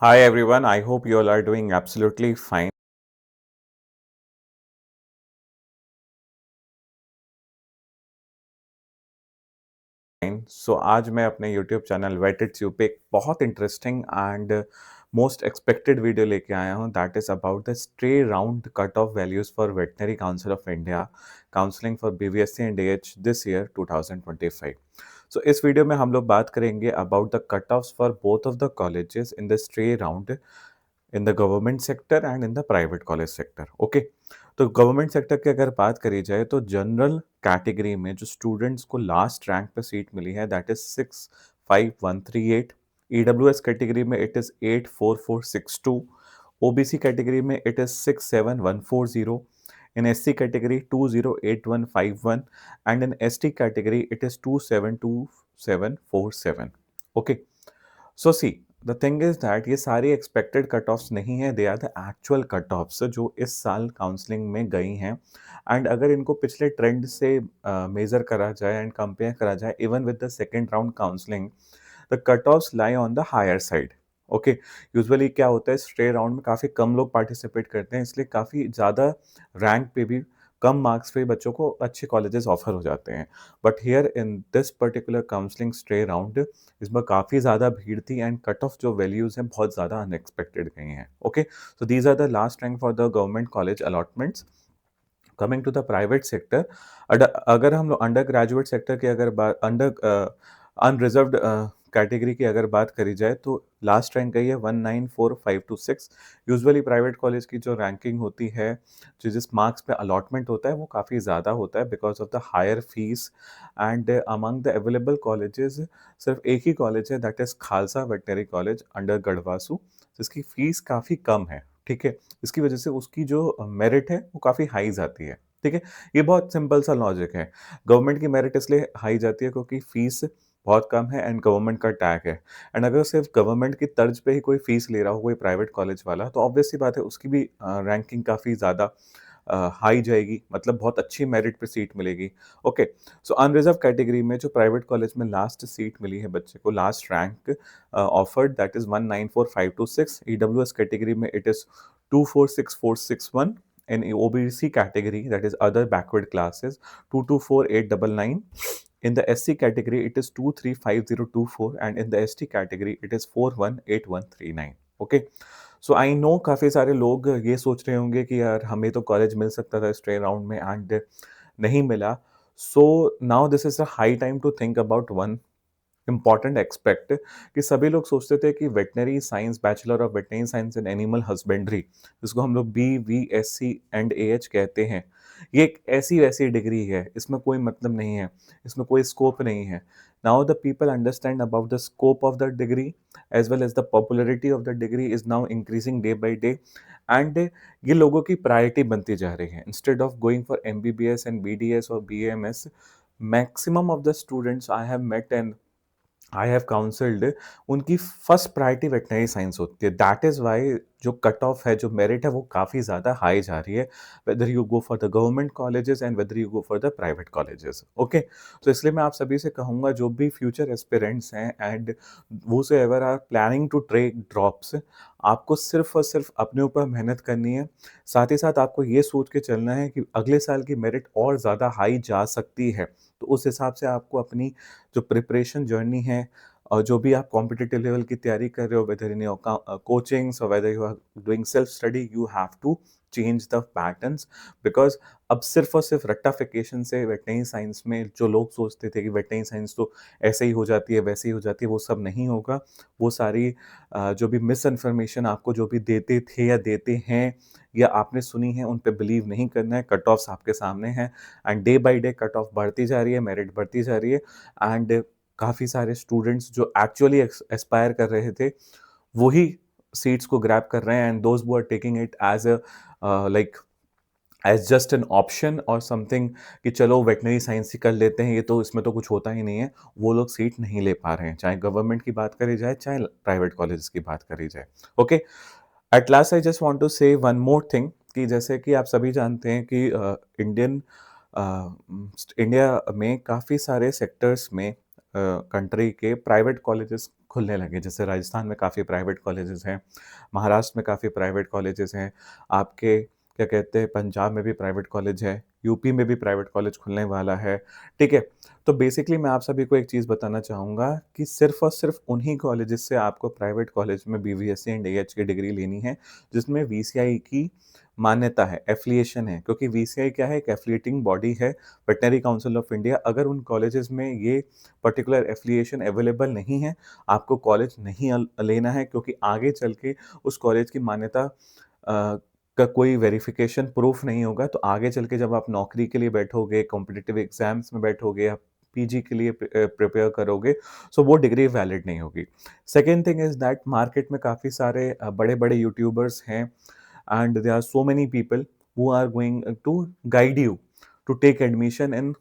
Hi everyone, I hope you all are doing absolutely fine. आज मैं अपने YouTube channel vet it's you पे एक बहुत interesting and most expected video लेके आया हूँ that is about the stray round cut off values for veterinary council of India counselling for BVSc and AH this year 2025. So इस video में हम लोग बात करेंगे about the cut offs for both of the colleges in the stray round in the government sector and in the private college sector. Okay, तो government sector की अगर बात करी जाए तो जनरल कैटेगरी में जो स्टूडेंट्स को लास्ट रैंक पे सीट मिली है दैट इज 65138. ईडब्ल्यूएस कैटेगरी में इट इज 84462. ओबीसी कैटेगरी में it is 67140. in SC category 208151 and in ST category it is 272747. Okay, so see the thing is that ये सारी expected cut offs नहीं है, they are the actual cut offs जो इस साल counselling में गई हैं. एंड अगर इनको पिछले ट्रेंड से मेजर करा जाए एंड कंपेयर करा जाए even with the second round counselling, the cut offs lie on the higher side. Okay, usually क्या होता है स्ट्रे राउंड में काफ़ी कम लोग पार्टिसिपेट करते हैं, इसलिए काफ़ी ज़्यादा रैंक पे भी कम मार्क्स पे बच्चों को अच्छे कॉलेजेस ऑफर हो जाते हैं. But here in this particular counselling stray round इसमें काफ़ी ज़्यादा भीड़ थी एंड कट ऑफ जो वैल्यूज़ हैं बहुत ज़्यादा अनएक्सपेक्टेड गई हैं. Okay, so these are the last rank for the government college allotments. Coming to the private sector, अगर हम लोग अंडर ग्रेजुएट सेक्टर की अगर बात अंडर अनरिजर्व्ड कैटेगरी की अगर बात करी जाए तो लास्ट रैंक गई है 194526. यूजुअली प्राइवेट कॉलेज की जो रैंकिंग होती है, जो जिस मार्क्स पे अलॉटमेंट होता है वो काफ़ी ज़्यादा होता है because of the higher fees. And among the available colleges सिर्फ एक ही कॉलेज है that is Khalsa veterinary college under GADVASU, जिसकी फीस काफ़ी कम है. ठीक है, इसकी वजह से उसकी जो मेरिट है वो काफ़ी हाई जाती है. ठीक है, ये बहुत सिंपल सा लॉजिक है. गवर्नमेंट की मेरिट इसलिए हाई जाती है क्योंकि फीस बहुत कम है एंड गवर्नमेंट का टैग है. एंड अगर सिर्फ गवर्नमेंट की तर्ज पे ही कोई फीस ले रहा हो कोई प्राइवेट कॉलेज वाला तो ऑब्वियस सी बात है उसकी भी रैंकिंग काफ़ी ज़्यादा हाई जाएगी, मतलब बहुत अच्छी मेरिट पे सीट मिलेगी. ओके, सो अनरिजर्व कैटेगरी में जो प्राइवेट कॉलेज में लास्ट सीट मिली है बच्चे को, last rank offered that is 194526. EWS category में it is 246461. in OBC category, that is other backward classes, 224899. In the SC category, it is 235024, and in the ST category, it is 418139. Okay, so I know काफ़ी सारे लोग ये सोच रहे होंगे कि यार हमें तो कॉलेज मिल सकता था स्ट्रे राउंड में एंड नहीं मिला. So now this is a high time to think about one important aspect कि सभी लोग सोचते थे कि veterinary science, bachelor of veterinary science in animal husbandry, जिसको हम लोग BVSC एंड AH कहते हैं, ये एक ऐसी वैसी डिग्री है, इसमें कोई मतलब नहीं है, इसमें कोई स्कोप नहीं है. Now the people understand about the scope of the degree as well as the popularity of the degree is now increasing day by day. And ये लोगों की प्रायोरिटी बनती जा रही है. Instead of going for MBBS and BDS और BAMS, maximum of the students I have met and I have counselled, उनकी first priority veterinary science होती है. दैट इज़ वाई जो कट ऑफ है, जो मेरिट है वो काफ़ी ज़्यादा हाई जा रही है, whether you go for the government colleges and whether you go for the private colleges. Okay, तो इसलिए मैं आप सभी से कहूँगा जो भी फ्यूचर एस्पिरेंट्स हैं एंड वो से ever are planning to take drops, आपको सिर्फ और सिर्फ अपने ऊपर मेहनत करनी है. साथ ही साथ आपको ये सोच के चलना है कि अगले साल की मेरिट और ज़्यादा हाई जा सकती है. तो उस हिसाब से आपको अपनी जो प्रिपरेशन जर्नी है और जो भी आप कॉम्पिटिटिव लेवल की तैयारी कर रहे हो, वेदर इन योर कोचिंग्स और whether you are doing self study, you have to change the patterns. Because अब सिर्फ और सिर्फ रट्टाफिकेशन से वेटनरी साइंस में जो लोग सोचते थे कि वेटनरी साइंस तो ऐसे ही हो जाती है वैसे ही हो जाती है, वो सब नहीं होगा. वो सारी जो भी मिस इन्फॉर्मेशन आपको जो भी देते थे या देते हैं या आपने सुनी है, उन पे बिलीव नहीं करना है. कट ऑफ्स आपके सामने हैं and day by day cut off बढ़ती जा रही है, मेरिट बढ़ती जा रही है. एंड काफ़ी सारे स्टूडेंट्स जो एक्चुअली एस्पायर कर रहे थे वही सीट्स को ग्रैब कर रहे हैं and those who are taking it as a like as just an option और समथिंग कि चलो वेटनरी साइंस ही कर लेते हैं, ये तो इसमें तो कुछ होता ही नहीं है, वो लोग सीट नहीं ले पा रहे हैं, चाहे गवर्नमेंट की बात करी जाए चाहे प्राइवेट कॉलेज की बात करी जाए. Okay, at last I just want to say one more thing कि जैसे कि आप सभी जानते हैं कि इंडिया में काफ़ी सारे सेक्टर्स में कंट्री के प्राइवेट कॉलेजेस खुलने लगे। जैसे राजस्थान में काफ़ी प्राइवेट कॉलेजेस हैं, महाराष्ट्र में काफ़ी प्राइवेट कॉलेजेस हैं, आपके क्या कहते हैं पंजाब में भी प्राइवेट कॉलेज है, यूपी में भी प्राइवेट कॉलेज खुलने वाला है, ठीक है? तो बेसिकली मैं आप सभी को एक चीज़ बताना चाहूँगा कि सिर्फ़ और सिर्फ़ उन्हीं कॉलेजेस से आपको प्राइवेट कॉलेज में बीवीएससी एंड एएच की डिग्री लेनी है, जिसमें वीसीआई की मान्यता है, एफ़िलिएशन है, क्योंकि वीसीआई क्या है, एक एफ़िलिएटिंग बॉडी है, वेटरनरी काउंसिल ऑफ इंडिया। अगर उन कॉलेजेस में ये पर्टिकुलर एफ़िलिएशन अवेलेबल नहीं है, आपको कॉलेज नहीं लेना है, क्योंकि आगे चल के उस कॉलेज की मान्यता का कोई वेरिफ़िकेशन प्रूफ़ नहीं होगा, तो आगे चल के जब आप नौकरी के लिए बैठोगे, कॉम्पिटिटिव एग्ज़ाम्स में बैठोगे या पीजी के लिए प्रिपेयर करोगे, सो वो डिग्री वैलिड नहीं होगी। Second thing is that market में काफ़ी सारे बड़े-बड़े यूट्यूबर्स हैं and there are so many people who are going to guide you to take admission in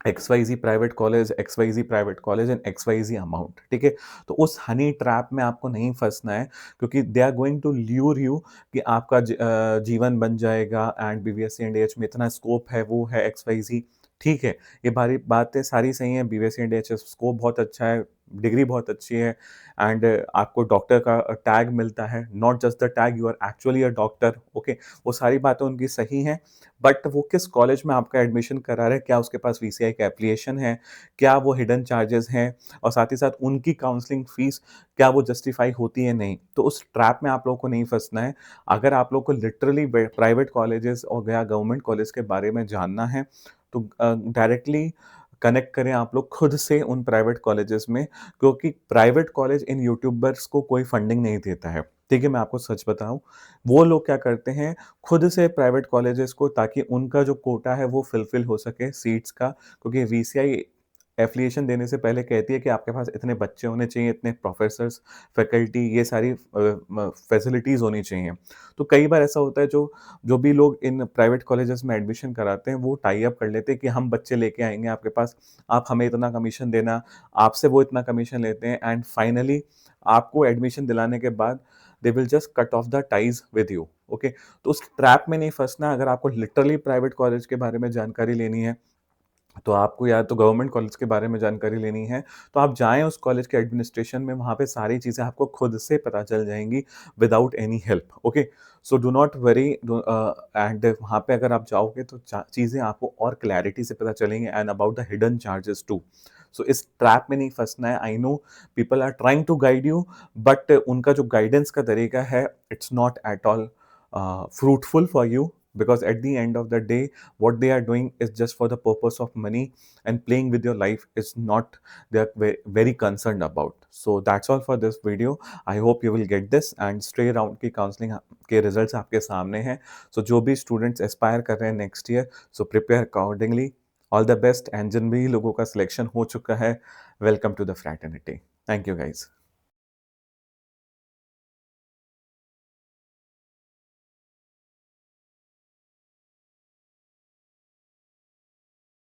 XYZ private college, XYZ private college and XYZ amount, ठीक है? तो उस honey trap में आपको नहीं फँसना है, क्योंकि they are going to lure you कि आपका जीवन बन जाएगा एंड बीवीएससी एंड एएच में इतना स्कोप है, वो है XYZ, ठीक है। ये बारी बातें सारी सही हैं, बीवीएससी एंड एएच स्कोप बहुत अच्छा है, डिग्री बहुत अच्छी है एंड आपको डॉक्टर का टैग मिलता है, not just the tag, you are actually a doctor, okay? वो सारी बातें उनकी सही हैं, बट वो किस कॉलेज में आपका एडमिशन करा रहे हैं, क्या उसके पास वीसीआई का एप्लीकेशन है, क्या वो हिडन चार्जेस हैं और साथ ही साथ उनकी काउंसलिंग फीस क्या वो जस्टिफाई होती है, नहीं। तो उस ट्रैप में आप लोगों को नहीं फंसना है। अगर आप लोग को लिटरली प्राइवेट कॉलेजेस और या गवर्नमेंट कॉलेज के बारे में जानना है, तो डायरेक्टली कनेक्ट करें आप लोग खुद से उन प्राइवेट कॉलेजेस में, क्योंकि प्राइवेट कॉलेज इन यूट्यूबर्स को कोई फंडिंग नहीं देता है, ठीक है? मैं आपको सच बताऊं, वो लोग क्या करते हैं, खुद से प्राइवेट कॉलेजेस को, ताकि उनका जो कोटा है वो फुलफिल हो सके सीट्स का, क्योंकि वीसीआई एफ़िलिएशन देने से पहले कहती है कि आपके पास इतने बच्चे होने चाहिए, इतने प्रोफ़ेसर्स, फैकल्टी, ये सारी फैसिलिटीज़ होनी चाहिए। तो कई बार ऐसा होता है, जो जो भी लोग इन प्राइवेट कॉलेजेस में एडमिशन कराते हैं, वो टाई अप कर लेते हैं कि हम बच्चे लेके आएँगे आपके पास, आप हमें इतना कमीशन देना, आपसे वो इतना कमीशन लेते हैं एंड फाइनली आपको एडमिशन दिलाने के बाद they will just cut off the ties with you, okay? तो उस ट्रैप में नहीं फँसना। अगर आपको लिटरली प्राइवेट कॉलेज के बारे में जानकारी लेनी है, तो आपको या तो गवर्नमेंट कॉलेज के बारे में जानकारी लेनी है, तो आप जाएँ उस कॉलेज के एडमिनिस्ट्रेशन में, वहाँ पे सारी चीज़ें आपको खुद से पता चल जाएँगी without any help, okay? So do not worry, and वहाँ पे अगर आप जाओगे तो चा चीज़ें आपको और क्लैरिटी से पता चलेंगी and about the hidden charges too. So इस ट्रैप में नहीं फँसना है। I know people are trying to guide you, but उनका जो गाइडेंस का तरीका है, it's not at all fruitful for you, because at the end of the day what they are doing is just for the purpose of money, and playing with your life is not they are very concerned about. So that's all for this video. I hope you will get this and stay around की counseling के results आपके सामने हैं. So जो भी students aspire कर रहे हैं next year, so prepare accordingly. All the best, and जिन भी लोगों का selection हो चुका है, welcome to the fraternity. Thank you guys.